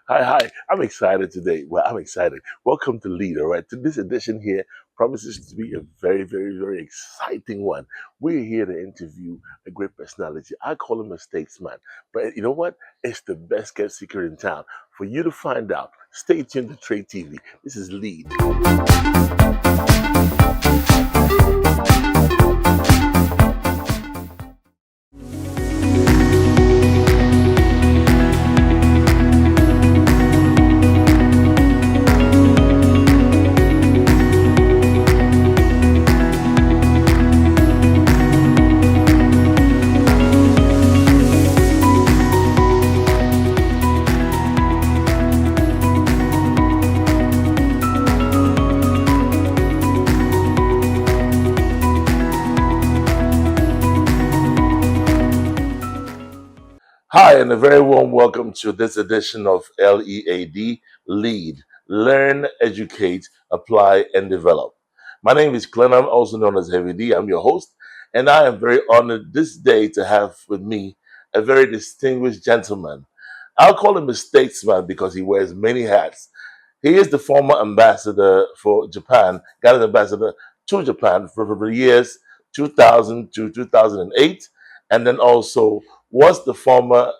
Hi. I'm excited today. Well, I'm excited. Welcome to Lead, all right? To this edition here promises to be a very exciting one. We're here to interview a great personality. I call him a statesman. But you know what? It's the best kept secret in town. For you to find out, stay tuned to Trade TV. This is Lead. Hi, and a very warm welcome to this edition of LEAD Lead Learn, Educate, Apply, and Develop. My name is Glenn. I'm also known as Heavydee. I'm your host, and I am very honored this day to have with me a very distinguished gentleman. I'll call him a statesman because he wears many hats. He is the former ambassador for Japan, Ghana's ambassador to Japan for the years 2000 to 2008, and then also was the former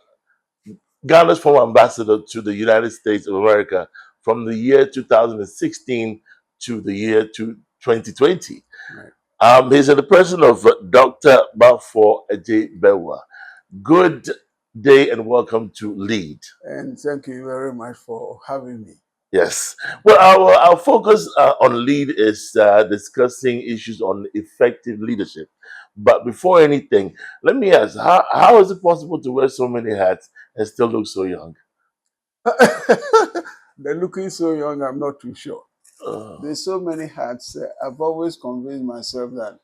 Ghana's former ambassador to the United States of America from the year 2016 to the year 2020. Right. He's in the person of Dr. Barfour Adjei-Barwuah. Good day and welcome to Lead. And thank you very much for having me. Yes. Well, our focus on Lead is discussing issues on effective leadership. But before anything, let me ask, how is it possible to wear so many hats and still look so young? They're looking so young, I'm not too sure. Uh, There's so many hats. I've always convinced myself that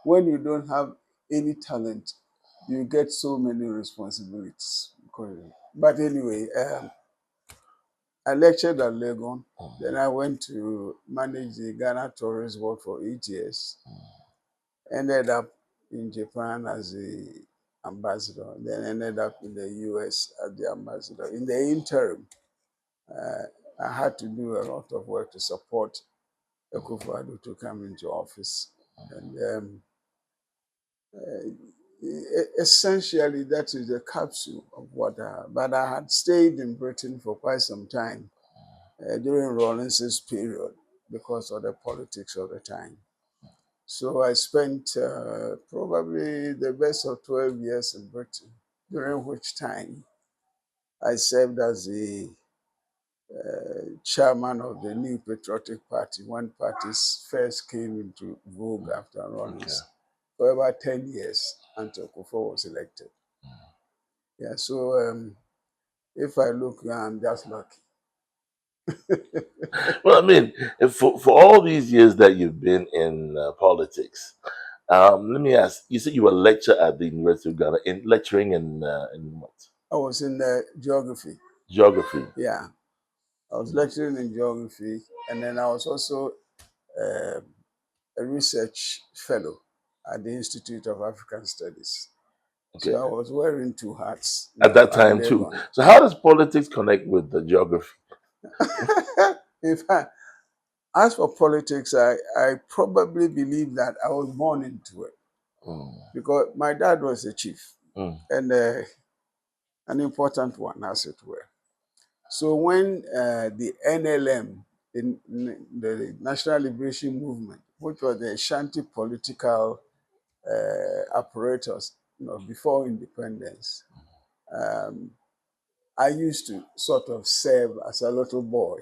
when you don't have any talent, you get so many responsibilities. But anyway, I lectured at Legon. Then I went to manage the Ghana Tourist Board for 8 years. Ended up in Japan as the ambassador. Then ended up in the US as the ambassador. In the interim, I had to do a lot of work to support Akufo-Addo to come into office. And essentially, that is the capsule of what but I had stayed in Britain for quite some time during Rawlins's period because of the politics of the time. So I spent probably the best of 12 years in Britain, during which time I served as the chairman of the New Patriotic Party when parties first came into vogue after Rawlins for about 10 years until Kufuor was elected. Yeah, so if I look, I'm just lucky. well, I mean, for all these years that you've been in politics, let me ask. You said you were a lecturer at the University of Ghana, in lecturing in what? I was in geography. Geography. Yeah, I was lecturing in geography, and then I was also a research fellow at the Institute of African Studies. Okay. So I was wearing two hats At that time too. So how does politics connect with the geography? In fact, as for politics, I probably believe that I was born into it because my dad was a chief and an important one, as it were. So when the NLM, the National Liberation Movement, which was the Ashanti political apparatus, before independence, I used to sort of serve as a little boy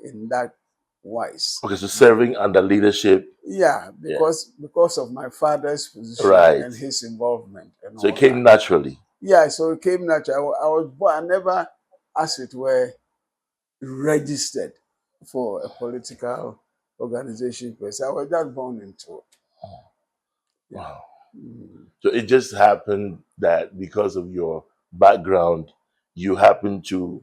in that wise. Okay, so serving under leadership. Yeah, because of my father's position and his involvement. And so it came naturally. Yeah, so it came naturally. I was born, I never, as it were, registered for a political organization per se. I was just born into it. Yeah. Wow. So it just happened that because of your background, you happened to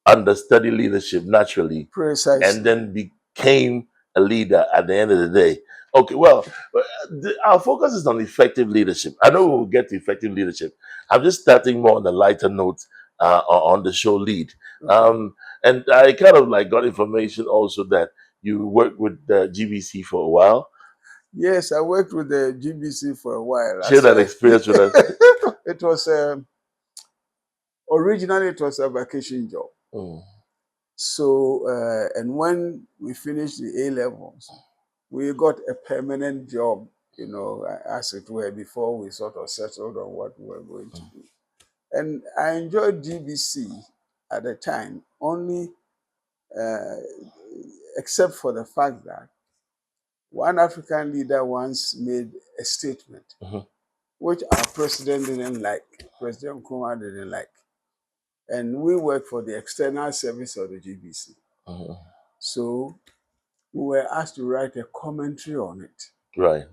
understudy leadership naturally. Precisely. And then became a leader at the end of the day. Okay, well, our focus is on effective leadership. I know we'll get to effective leadership. I'm just starting more on a lighter note on the show Lead. Okay. And I kind of like got information also that you worked with the GBC for a while. Yes, I worked with the GBC for a while. Share that experience with us. It was originally it was a vacation job. Mm, So and when we finished the A levels, we got a permanent job, as it were, before we sort of settled on what we were going to do. And I enjoyed GBC at the time only, uh, except for the fact that one African leader once made a statement mhm, which our president didn't like, President Nkrumah didn't like. And we worked for the external service of the GBC. mhm. So we were asked to write a commentary on it. Right.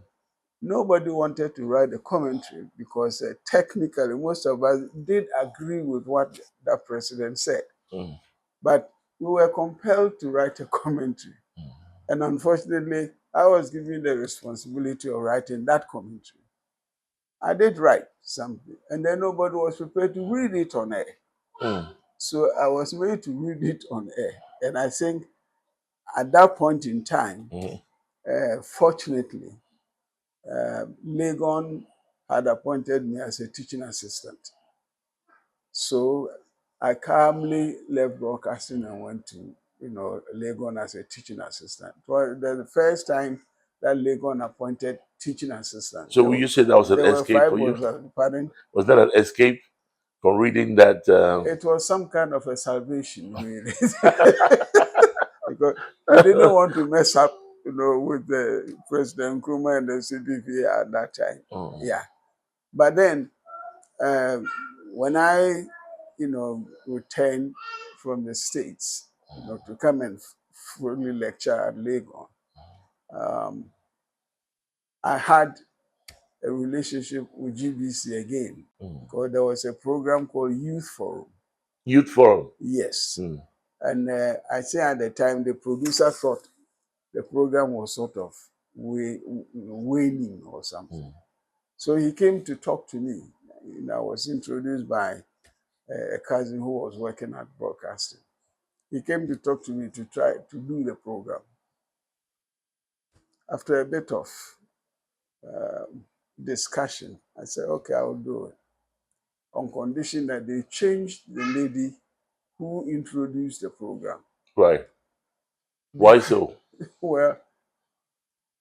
Nobody wanted to write a commentary because technically most of us did agree with what that president said. Mm, But we were compelled to write a commentary. mm, And unfortunately, I was given the responsibility of writing that commentary. I did write something, and then nobody was prepared to read it on air. mm, So I was made to read it on air. And I think at that point in time, mhm. fortunately, Legon had appointed me as a teaching assistant. So I calmly left broadcasting and went to, Legon as a teaching assistant. It was the first time that Legon appointed teaching assistants. So will you say that was an There were escape five for you? of us. Pardon? Was that an escape from reading that? It was some kind of a salvation, really. Because we didn't want to mess up, with the President Nkrumah and the CPP at that time. Mm, Yeah. But then, when I, returned from the States, to come and fully lecture at Legon, um, I had a relationship with GBC again, mm. because there was a program called Youth Forum. Youth Forum. Yes. Mm, And I say at the time, the producer thought the program was sort of waning or something. mm. So he came to talk to me. I was introduced by a cousin who was working at broadcasting. He came to talk to me to try to do the program. After a bit of uh, discussion, I said, okay, I will do it, on condition that they changed the lady who introduced the program. Right. Why so? Well,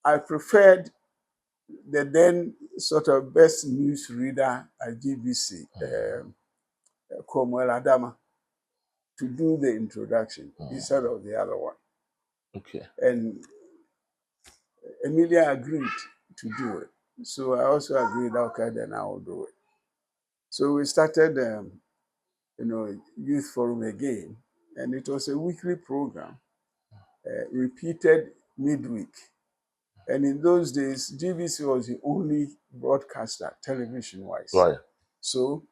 I preferred the then sort of best news reader at GBC, Cromwell Adama, to do the introduction instead of the other one. Okay. And Emilia agreed to do it. So I also agreed, okay, then I will do it. So we started, Youth Forum again, and it was a weekly program, repeated midweek. And in those days, GBC was the only broadcaster, television-wise. Right. So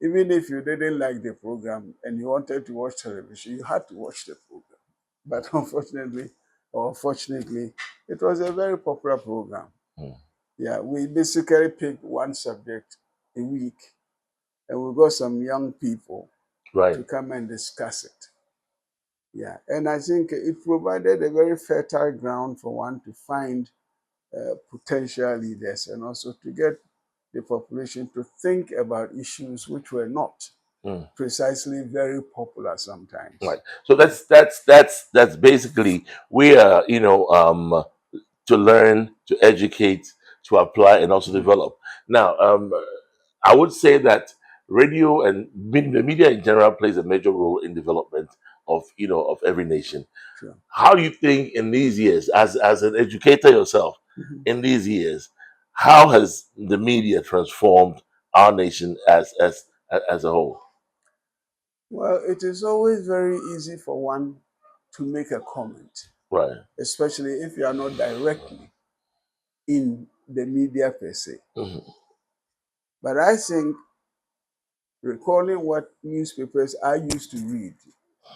even if you didn't like the program and you wanted to watch television, you had to watch the program. But unfortunately, or fortunately, it was a very popular program. Mm. Yeah, we basically picked one subject a week, and we got some young people Right. to come and discuss it. Yeah, and I think it provided a very fertile ground for one to find potential leaders, and also to get the population to think about issues which were not precisely very popular sometimes. Right. So that's basically we are to learn, to educate, to apply, and also develop. Now, I would say that radio and the media in general plays a major role in development of of every nation. Sure. How do you think in these years, as an educator yourself, in these years, how has the media transformed our nation as a whole? Well, it is always very easy for one to make a comment, Right. especially if you are not directly in the media per se. Mhm. But I think, recalling what newspapers I used to read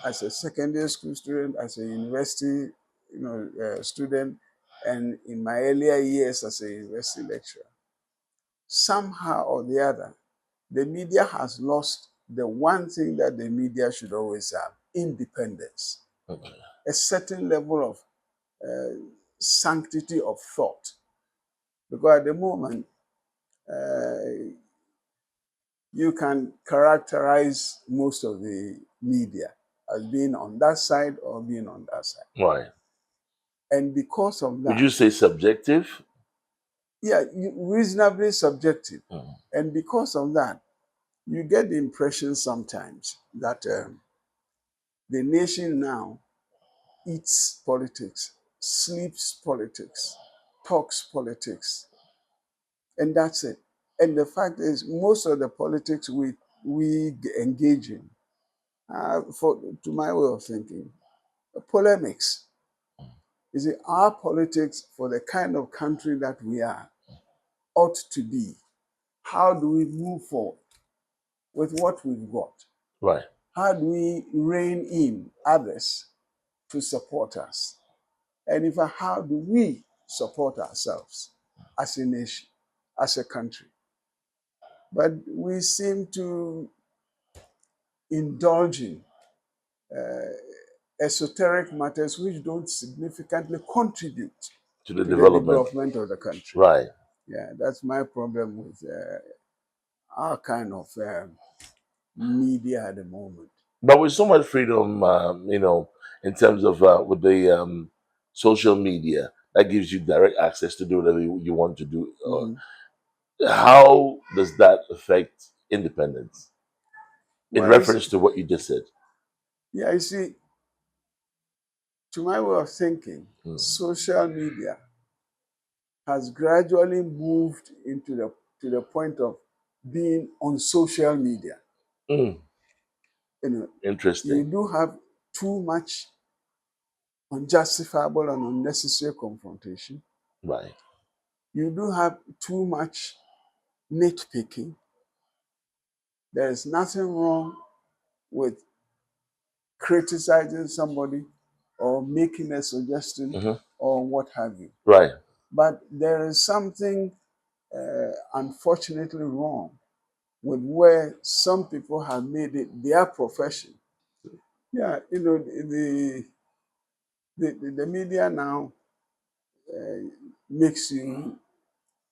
as a secondary school student, as a university student, and in my earlier years as a university lecturer, somehow or the other, the media has lost the one thing that the media should always have: independence, Okay. a certain level of sanctity of thought. Because at the moment, uh, you can characterize most of the media as being on that side or being on that side. Right. And because of Would that, you say subjective? yeah, reasonably subjective. Mm. And because of that, you get the impression sometimes that the nation now eats politics, sleeps politics, talks politics, and that's it. And the fact is, most of the politics we engage in, for to my way of thinking, polemics. Is it our politics for the kind of country that we are ought to be? How do we move forward with what we've got? Right. How do we rein in others to support us? And in fact, how do we support ourselves as a nation, as a country? But we seem to indulge in esoteric matters which don't significantly contribute To the to the development. development of the country. Right. Yeah, that's my problem with our kind of media at the moment. But with so much freedom, in terms of with the social media, that gives you direct access to do whatever you want to do. Mm-hmm. How does that affect independence in Well, reference to what you just said? yeah, you see, to my way of thinking, Mm. social media has gradually moved into the point of being on social media. Mm. You know, you Interesting. do have too much unjustifiable and unnecessary confrontation. Right. You do have too much nitpicking. There is nothing wrong with criticizing somebody or making a suggestion Hmm. or what have you. Right. But there is something unfortunately wrong with where some people have made it their profession. Yeah, the media now makes you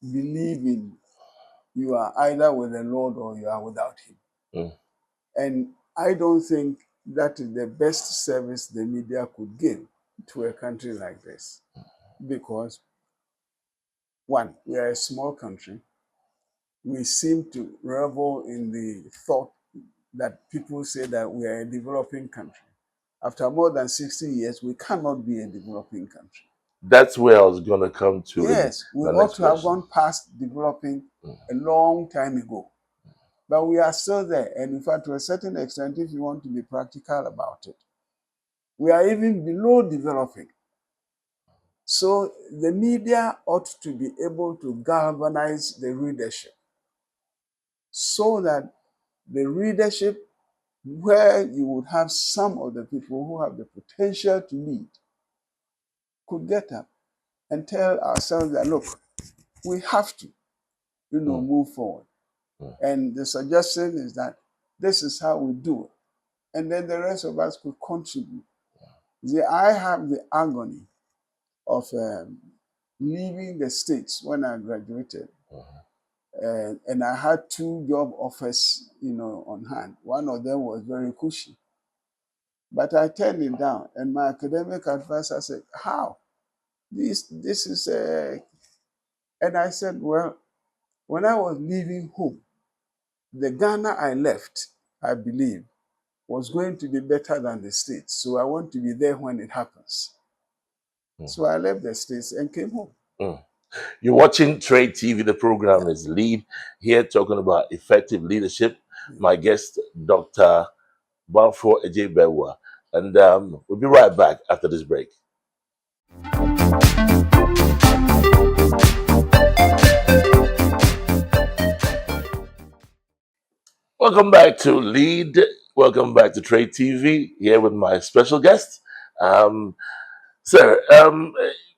believe in you are either with the Lord or you are without Him. Mm. And I don't think that is the best service the media could give to a country like this. Because, one, we are a small country. We seem to revel in the thought that people say that we are a developing country. After more than 60 years, we cannot be a developing country. That's where I was going to come to in Yes, we my ought next to have question. gone past developing Mm. a long time ago. But we are still there. And in fact, to a certain extent, if you want to be practical about it, we are even below developing. So the media ought to be able to galvanize the readership so that the readership, where you would have some of the people who have the potential to lead, could get up and tell ourselves that, look, we have to, Mm. move forward. Mm. And the suggestion is that this is how we do it. And then the rest of us could contribute. See, I have the agony of leaving the States when I graduated. And I had two job offers, on hand. One of them was very cushy. But I turned it down. And my academic advisor said, how? This is and I said, well, when I was leaving home, the Ghana I left, I believe, was going to be better than the States. So I want to be there when it happens. Mm. So I left the States and came home. Mm. You're watching Trade TV. The program is Lead, here talking about effective leadership. My guest, Dr. Barfour Adjei-Barwuah. And we'll be right back after this break. Welcome back to Lead. Welcome back to Trade TV, here with my special guest. Um, Sir,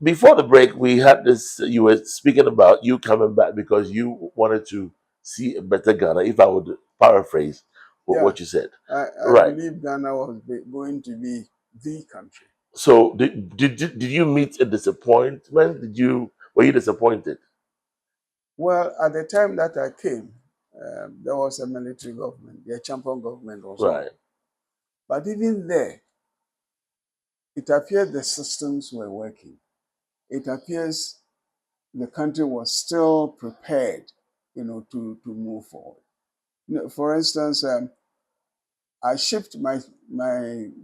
before the break, we had this. You were speaking about you coming back because you wanted to see a better Ghana, if I would paraphrase. Yeah, what you said. I Right. believe Ghana was going to be the country. So did you meet a disappointment? Were you disappointed? Well, at the time that I came, there was a military government. The champion government was on. Right. But even there, it appeared the systems were working. It appears the country was still prepared, to move forward. For instance, I shipped my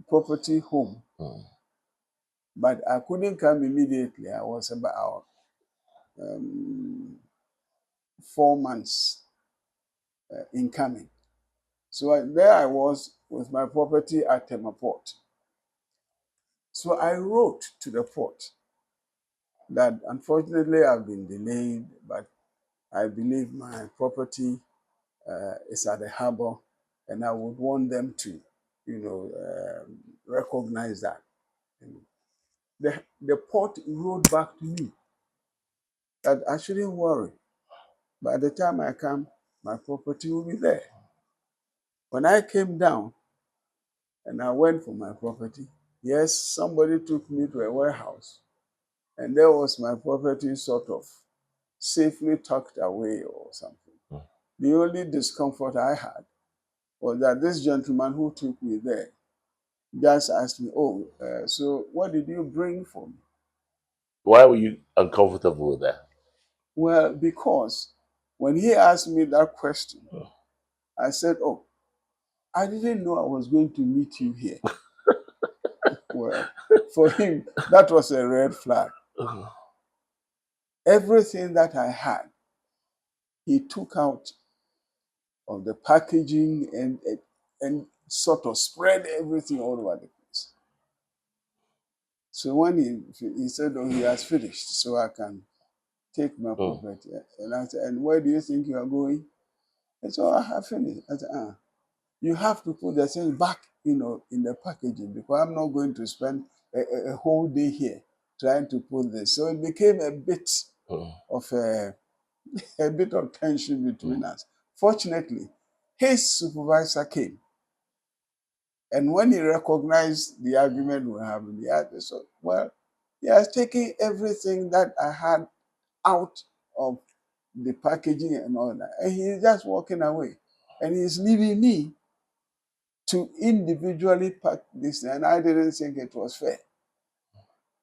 property home, Mm. but I couldn't come immediately. I was about 4 months in coming. So there I was with my property at Port. So I wrote to the port that unfortunately I've been delayed, but I believe my property is at the harbor, and I would want them to, recognize that. And the port wrote back to me that I shouldn't worry. By the time I come, my property will be there. When I came down and I went for my property, yes, somebody took me to a warehouse, and there was my property sort of safely tucked away or something. Mm. The only discomfort I had was that this gentleman who took me there just asked me, "Oh, so what did you bring for me?" Why were you uncomfortable with that? Well, because when he asked me that question, Mm. I said, "Oh, I didn't know I was going to meet you here." Well, for him, that was a red flag. Everything that I had, he took out of the packaging and sort of spread everything all over the place. So when he said, "Oh, he has finished, so I can take my Mm. property," and I said, "And where do you think you are going?" And so I have finished. I said, "You have to put the thing back, in the packaging, because I'm not going to spend a whole day here trying to put this." So it became a bit Mm. of a bit of tension Mm. between us. Fortunately, his supervisor came, and when he recognized the argument we were having, he had this, well, he has taken everything that I had out of the packaging and all that, and he's just walking away, and he's leaving me to individually pack this, and I didn't think it was fair.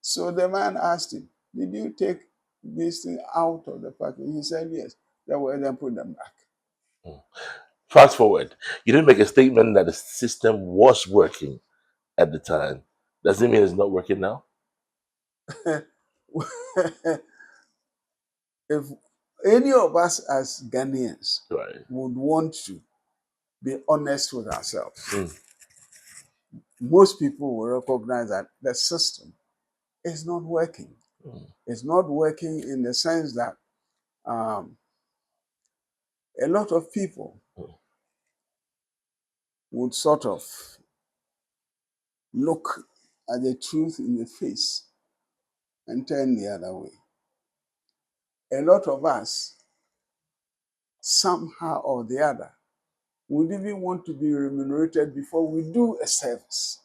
So the man asked him, "Did you take this thing out of the package?" He said, "Yes." Then we then put them Mm. Fast forward, you didn't make a statement that the system was working at the time. Does it mean it's not working now? back. If any of us as Ghanaians Right. would want to be honest with ourselves, Mm. most people will recognize that the system is not working. Mm. It's not working in the sense that um, a lot of people Mm. would sort of look at the truth in the face and turn the other way. A lot of us, somehow or the other, would even want to be remunerated before we do a service.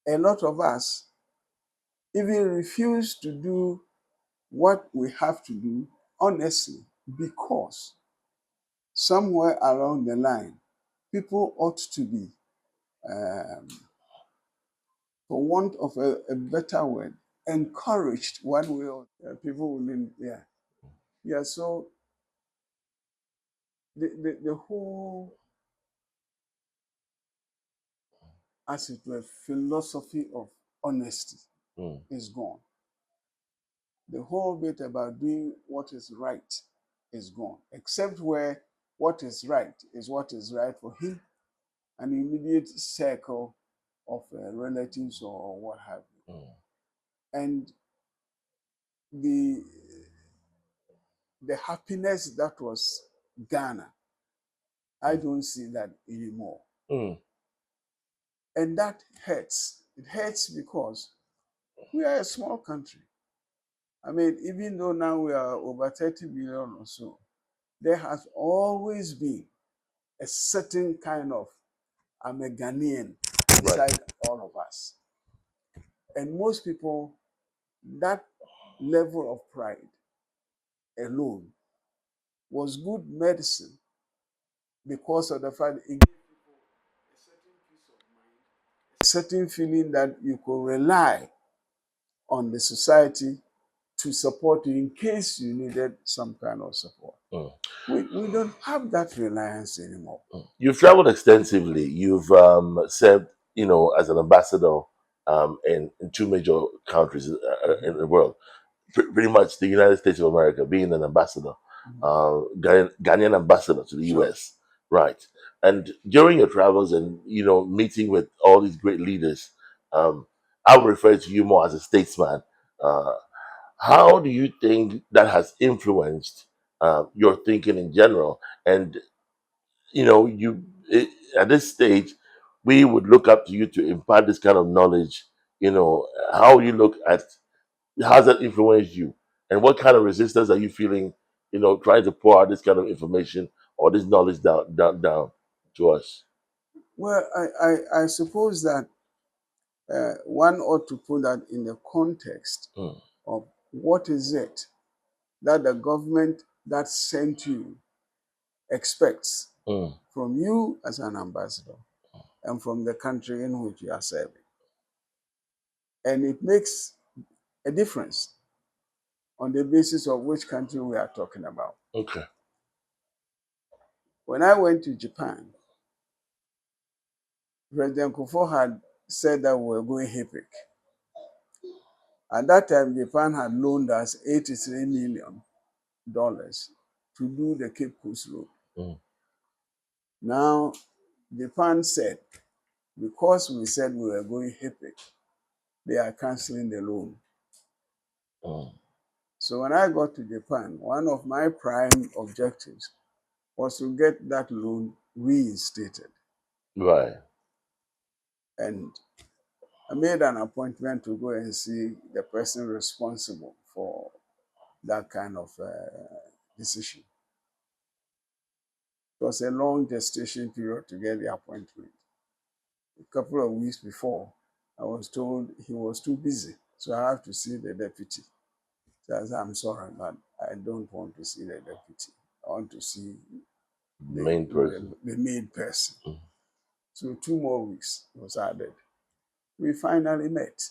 A lot of us even refuse to do what we have to do honestly, because somewhere along the line, people ought to be, um, for want of a better word, encouraged one way or people wouldn't, yeah. Yeah, so the whole, as it were, philosophy of honesty Mm. is gone. The whole bit about doing what is right is gone, except where what is right for him, an immediate circle of relatives or what have you. Mm. And the the happiness that was Ghana, I Mm. don't see that anymore. Mm. And that hurts. It hurts because we are a small country. I mean, even though now we are over 30 billion or so, there has always been a certain kind of, I'm a Ghanaian Right. inside all of us. And most people, that level of pride alone was good medicine because of the fact it gave people a certain peace of mind, a certain feeling that you could rely on the society to support you in case you needed some kind of support. Mm. We don't have that reliance anymore. You've traveled extensively. You've served, as an ambassador in two major countries in the world. Pretty much the United States of America, being an ambassador, Ghanaian ambassador to the Sure. US, right? And during your travels and meeting with all these great leaders, I would refer to you more as a statesman. Uh, how do you think that has influenced your thinking in general? And you at this stage, we would look up to you to impart this kind of knowledge. How you look at how's that influenced you, and what kind of resistance are you feeling? Trying to pour out this kind of information or this knowledge down to us. Well, I suppose that one ought to put that in the context Mm, of what is it that the government that sent you expects mm, from you as an ambassador and from the country in which you are serving. And it makes a difference on the basis of which country we are talking about. okay. When I went to Japan, President Kufuor had said that we were going HIPIC. At that time, Japan had loaned us $83 million to do the Cape Coast Road. Mm, Now, Japan said, because we said we were going HIPIC, they are canceling the loan. mm, So when I got to Japan, one of my prime objectives was to get that loan reinstated. right. And I made an appointment to go and see the person responsible for that kind of decision. It was a long gestation period to get the appointment. A couple of weeks before, I was told he was too busy, so I have to see the deputy. So I said, I'm sorry, but I don't want to see the deputy. I want to see Main person. the main person. Mm, So 2 more weeks was added. We finally met.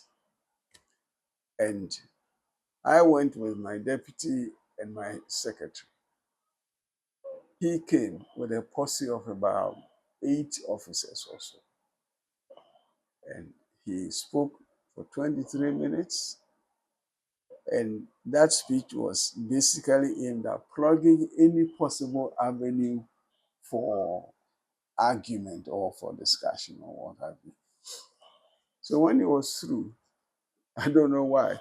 And I went with my deputy and my secretary. He came with a posse of about 8 officers or so. And he spoke for 23 minutes. And that speech was basically aimed at plugging any possible avenue for argument or for discussion or what have you. So when he was through, I don't know why,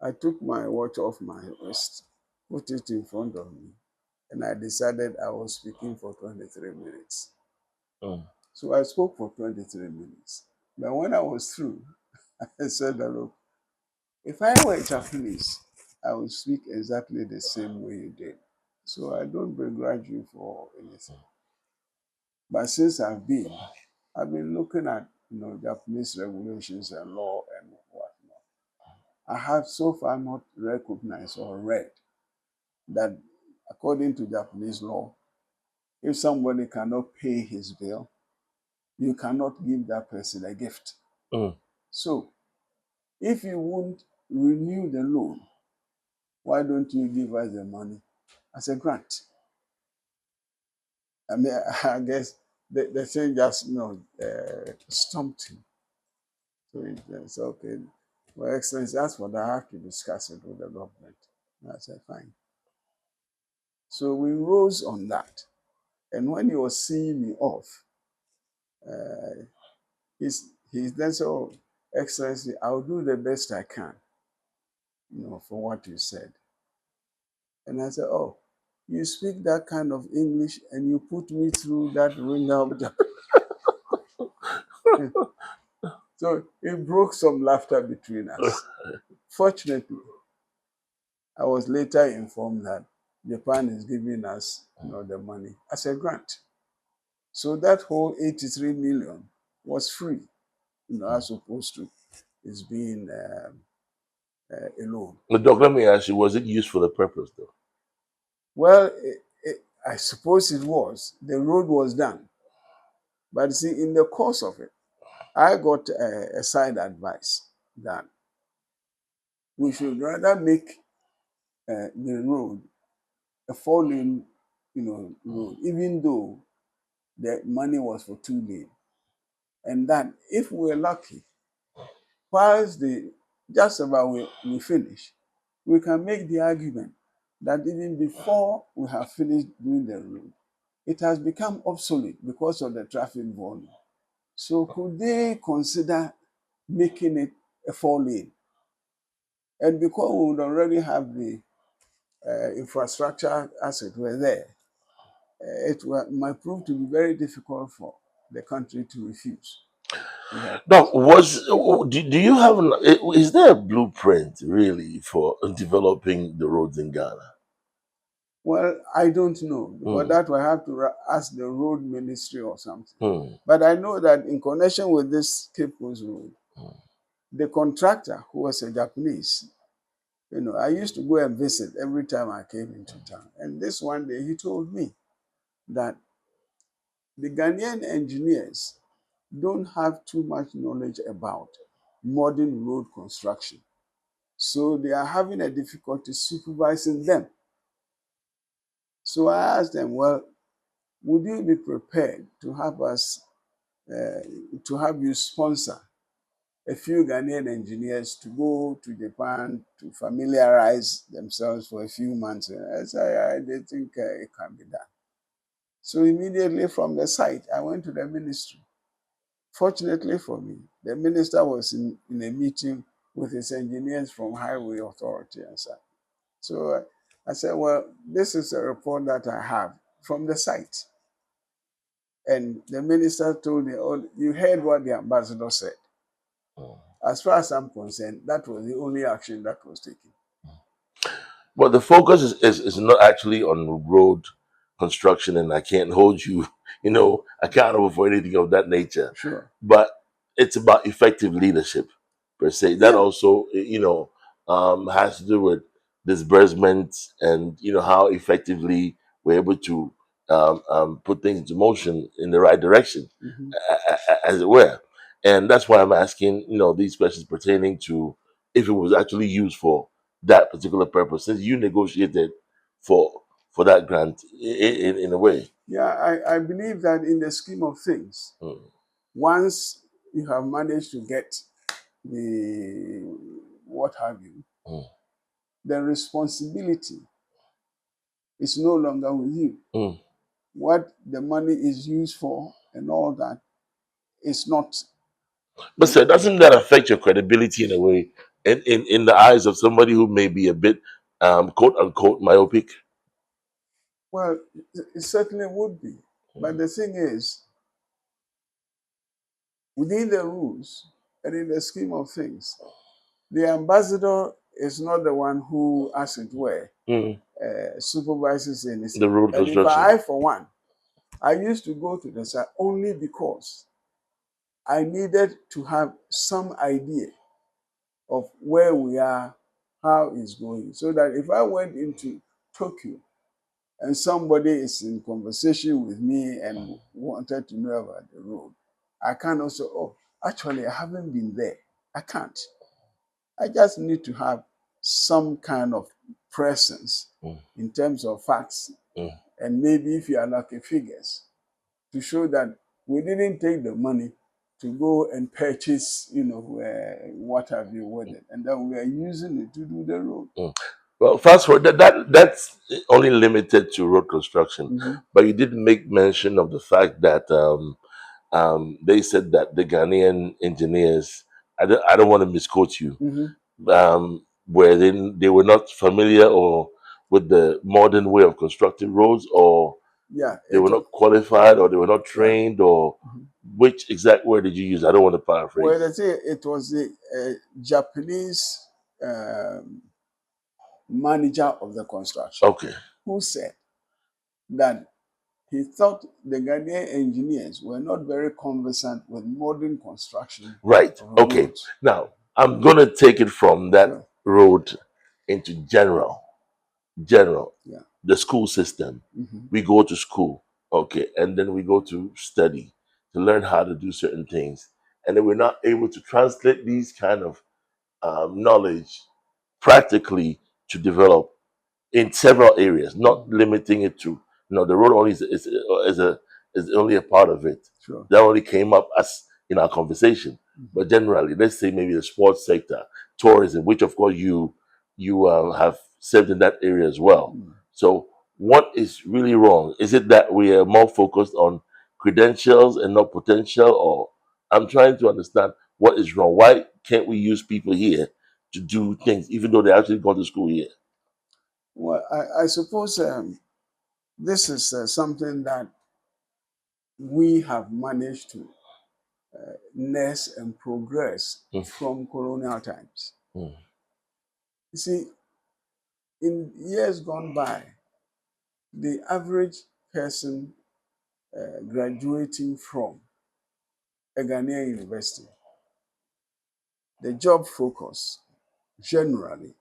I took my watch off my wrist, put it in front of me, and I decided I was speaking for 23 minutes. mm, So I spoke for 23 minutes. But when I was through, I said, look, if I were Japanese, I would speak exactly the same way you did. So I don't begrudge you for anything. But since I've been looking at Japanese regulations and law and whatnot. I have so far not recognized or read that according to Japanese law, if somebody cannot pay his bill, you cannot give that person a gift. mm. So if you won't renew the loan, why don't you give us the money as a grant? I mean, I guess the thing just stumped him. So it's okay. Well, Excellency, that's what I have to discuss it with the government. And I said, fine. So we rose on that. And when he was seeing me off, uh, he then said, oh, Excellency, I'll do the best I can, for what you said. And I said, oh, you speak that kind of English and you put me through that ringer of So it broke some laughter between us. Fortunately, I was later informed that Japan is giving us the money as a grant. So that whole 83 million was free, as opposed to it's being a loan. But Doc, let me ask you, was it used for the purpose though? Well, I suppose it was. The road was done. But see, in the course of it, I got a side advice that we should rather make the road a four-lane, road, even though the money was for 2 lane. And that if we're lucky, whilst just about we finish, we can make the argument that even before we have finished doing the road, it has become obsolete because of the traffic volume. So could they consider making it a 4-lane? And because we would already have the infrastructure as it were there, might prove to be very difficult for the country to refuse to help Doc, us. do you have is there a blueprint really for developing the roads in Ghana? Well, I don't know, because Hmm. that will have to ask the road ministry or something. Hmm. But I know that in connection with this Cape Coast Road, Hmm. the contractor, who was a Japanese, I used to go and visit every time I came into town. And this one day he told me that the Ghanaian engineers don't have too much knowledge about modern road construction. So they are having a difficulty supervising them. So I asked them, well, would you be prepared to have us, to have you sponsor a few Ghanaian engineers to go to Japan to familiarize themselves for a few months? And I said, I think it can be done. So immediately from the site, I went to the ministry. Fortunately for me, the minister was in a meeting with his engineers from Highway Authority and so. So I said, well, this is a report that I have from the site. And the minister told me, oh, you heard what the ambassador said. As far as I'm concerned, that was the only action that was taken. But the focus is not actually on road construction, and I can't hold you, accountable for anything of that nature. Sure. But it's about effective leadership, per se. That Yeah. also, has to do with disbursements and how effectively we're able to put things into motion in the right direction, Mm-hmm. as it were. And that's why I'm asking, these questions pertaining to if it was actually used for that particular purpose, since you negotiated for that grant in a way. Yeah, I believe that in the scheme of things, Mm, once you have managed to get the what have you, mm, the responsibility is no longer with you. mm. What the money is used for and all that is not. But sir, doesn't that affect your credibility in a way, in the eyes of somebody who may be a bit, quote unquote, myopic? Well, it certainly would be. But the thing is, within the rules and in the scheme of things, the ambassador is not the one who, as it were, Mm. supervises anything. The road And if construction. for one, I used to go to the site only because I needed to have some idea of where we are, how it's going, so that if I went into Tokyo and somebody is in conversation with me and wanted to know about the road, I can also, oh, actually, I haven't been there. I can't. I just need to have some kind of presence Mm, in terms of facts mm. and maybe, if you are lucky, figures to show that we didn't take the money to go and purchase, what have you with it, and then we are using it to do the road. Mm. Well, fast forward, that's only limited to road construction, Mm-hmm. but you did make mention of the fact that they said that the Ghanaian engineers, I don't want to misquote you, Mm-hmm. where they were not familiar or with the modern way of constructing roads, or Yeah, they it were was. not qualified, or they were not Yeah. trained, or Mhm. which exact word did you use? I don't want to Well, paraphrase. they say it was the Japanese manager of the construction Okay. who said that he thought the Ghanaian engineers were not very conversant with modern construction Right. of Okay. roads. Now, I'm going to take it from that Sure. road into general, Yeah. the school system. Hmm. We go to school, okay, and then we go to study to learn how to do certain things. And then we're not able to translate these kind of knowledge practically to develop in several areas, not limiting it to the road only is only a part of it. Sure. That only came up as in our conversation. Hmm. But generally, let's say maybe the sports sector, tourism, which of course you have served in that area as well. Mm. So what is really wrong? Is it that we are more focused on credentials and not potential, or I'm trying to understand what is wrong. Why can't we use people here to do things, even though they actually gone to school here? Well, I suppose this is something that we have managed to nurse and progress Mm, from colonial times. mm, You see, in years gone by, the average person graduating from a Ghanaian university, the job focus generally,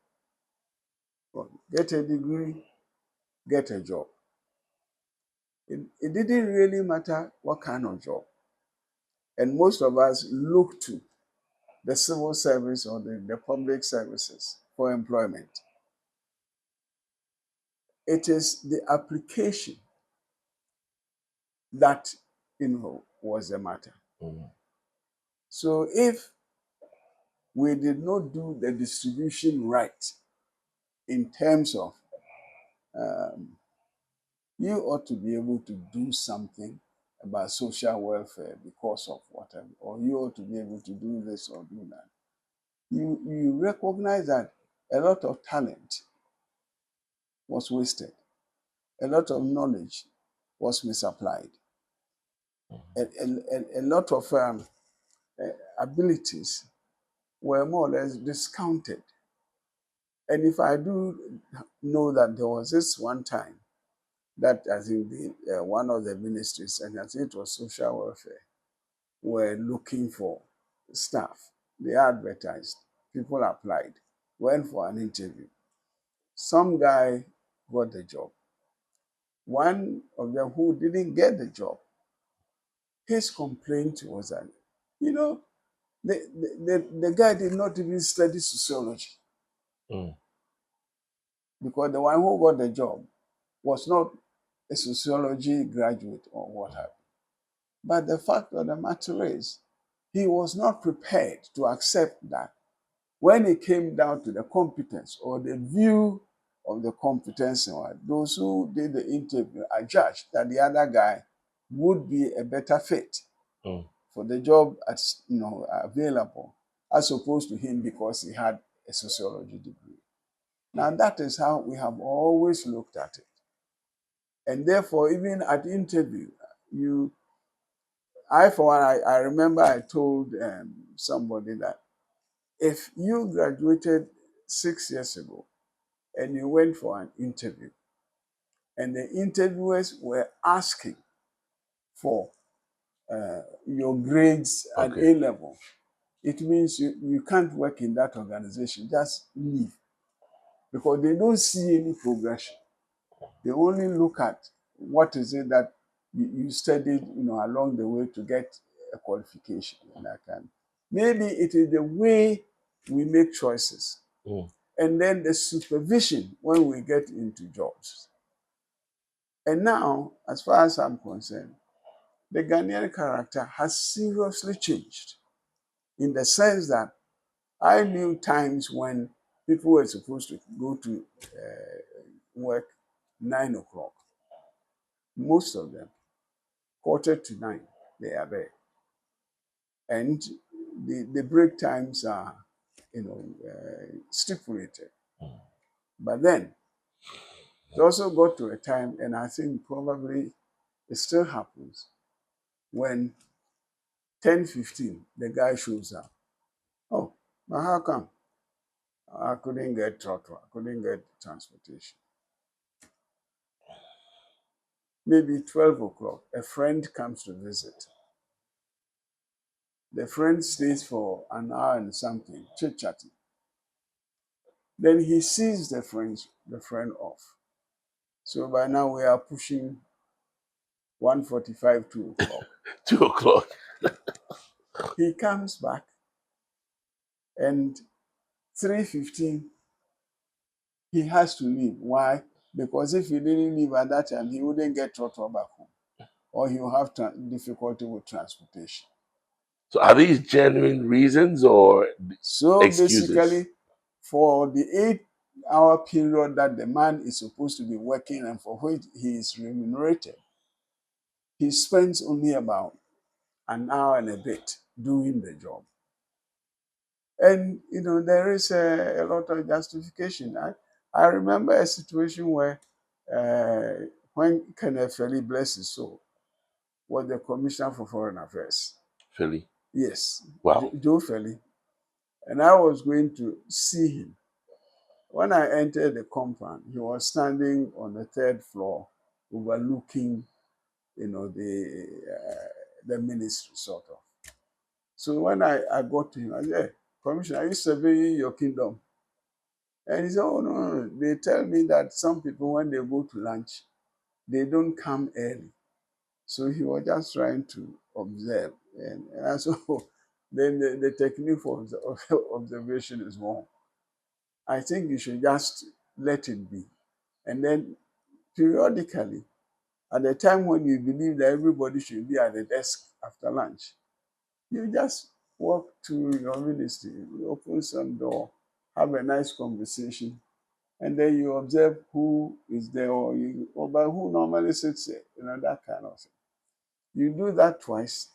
well, get a degree, get a job. It didn't really matter what kind of job. And most of us look to the civil service or the public services for employment. It is the application that was the matter. mm, So if we did not do the distribution right in terms of um, you ought to be able to do something about social welfare because of whatever, or you ought to be able to do this or do that. You recognize that a lot of talent was wasted, a lot of knowledge was misapplied, a lot of uh, abilities were more or less discounted. And if I do know that there was this one time that I think one of the ministries, and I think it was social welfare, were looking for staff. They advertised, people applied, went for an interview. Some guy got the job. One of them who didn't get the job, his complaint was that, you know, the guy did not even study sociology mm, because the one who got the job was not a sociology graduate or what have you. But the fact of the matter is, he was not prepared to accept that when it came down to the competence or the view of the competence, those who did the interview are judged that the other guy would be a better fit mm, for the job as available as opposed to him because he had a sociology degree. Now that is how we have always looked at it. And therefore, even at interview, I for one, I remember I told somebody that if you graduated 6 years ago and you went for an interview and the interviewers were asking for your grades at okay. A level, it means you can't work in that organization. Just leave because they don't see any progression. They only look at what is it that you studied, along the way to get a qualification and that kind. Maybe it is the way we make choices, Mm, and then the supervision when we get into jobs. And now, as far as I'm concerned, the Ghanaian character has seriously changed in the sense that I knew times when people were supposed to go to work 9 o'clock. Most of them, quarter to 9, they are there. And the break times are, stipulated. mm, But then it also got to a time, and I think probably it still happens, when 10:15 the guy shows up. Oh, but how come? I couldn't get trotro, I couldn't get transportation. maybe 12 o'clock, a friend comes to visit. The friend stays for an hour and something, chit-chatting. Then he sees the friend off. So by now we are pushing 1:45, 2 o'clock. 2 o'clock. He comes back and 3:15 he has to leave. Why? Because if he didn't leave at that time, he wouldn't get trotted back home, or he will have difficulty with transportation. So are these genuine reasons or So excuses? basically, for the 8-hour period that the man is supposed to be working and for which he is remunerated, he spends only about an hour and a bit doing the job. And, there is a lot of justification. I remember a situation where when Kenneth Felly, bless his soul, was the Commissioner for Foreign Affairs. Philly. Yes, Wow. Joe Felly. And I was going to see him. When I entered the compound, he was standing on the third floor overlooking, the ministry, sort of. So when I got to him, I said, "Hey, Commissioner, are you surveying your kingdom?" And he said, "Oh, no, no, no. They tell me that some people, when they go to lunch, they don't come early." So he was just trying to observe. And so then the technique for observation is wrong. I think you should just let it be. And then periodically, at the time when you believe that everybody should be at the desk after lunch, you just walk to your ministry, you open some door, have a nice conversation, and then you observe who is there or by who normally sits there, that kind of thing. You do that twice,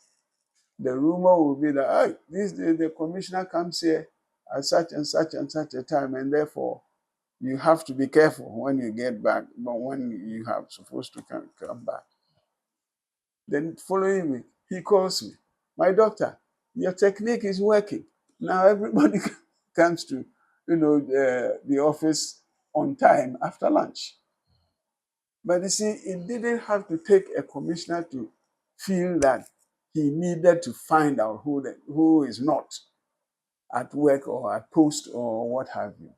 the rumor will be that, "Oh, this day the commissioner comes here at such and such and such a time, and therefore you have to be careful when you get back, but when you have supposed to come back." Then following week, he calls me, "My doctor, your technique is working. Now everybody comes to, the office on time after lunch." But you see, it didn't have to take a commissioner to feel that he needed to find out who is not at work or at post or what have you.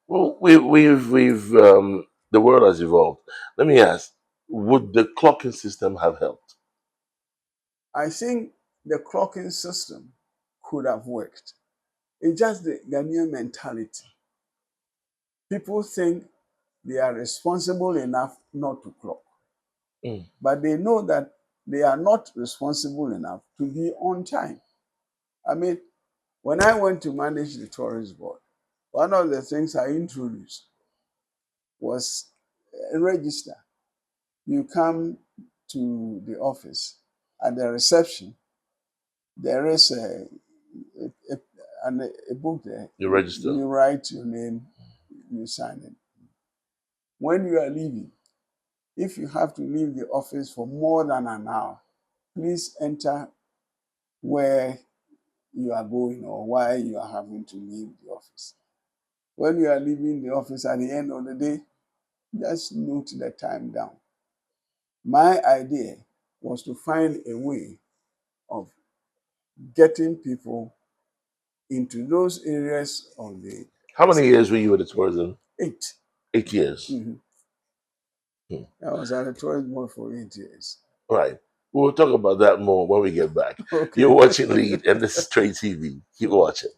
Well, the world has evolved. Let me ask, would the clocking system have helped? I think the clocking system could have worked. It's just the Ghanaian mentality. People think they are responsible enough not to clock, but they know that they are not responsible enough to be on time. I mean, when I went to manage the tourist board, one of the things I introduced was a register. You come to the office, at the reception, there is a book there. You register. You write your name, you sign it. When you are leaving, if you have to leave the office for more than an hour, please enter where you are going or why you are having to leave the office. When you are leaving the office at the end of the day, just note the time down. My idea was to find a way of getting people into those areas of the How many years were you at the tourism? 8. 8 years. I was at the tourism board for 8 years. All right. We'll talk about that more when we get back. Okay. You're watching Lead, and this is Trade TV. Keep watching.